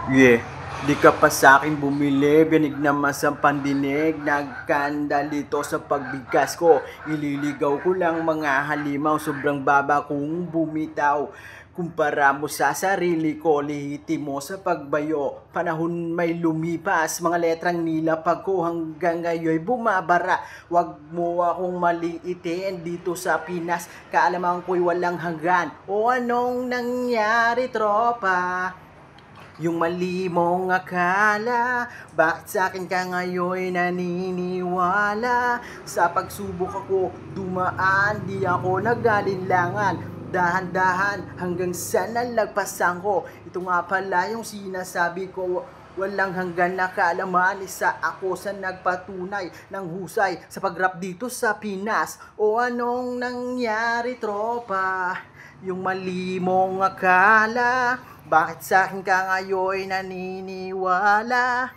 Yeah, di ka pa sa akin bumili, binig naman sa pandinig, nagkanda dito sa pagbigkas ko. Ililigaw ko lang mga halimaw, sobrang baba kung bumitaw. Kumpara mo sa sarili ko, lihiti mo sa pagbayo. Panahon may lumipas, mga letrang nilapag ko hanggang ngayon bumabara. Wag mo akong maliitin dito sa Pinas, kaalaman ko'y walang hanggan. O anong nangyari, tropa? Yung mali mong akala, bakit sa akin ka ngayon naniniwala? Sa pagsubok ako dumaan, di ako nagalinlangan. Dahan-dahan hanggang sa nalagpasan ko. Ito nga pala yung sinasabi ko, walang hanggan na kaalaman, isa ako sa nagpatunay ng husay sa pag-rap dito sa Pinas. O anong nangyari, tropa? Yung mali mong akala, bakit sa akin ka ngayon naniniwala?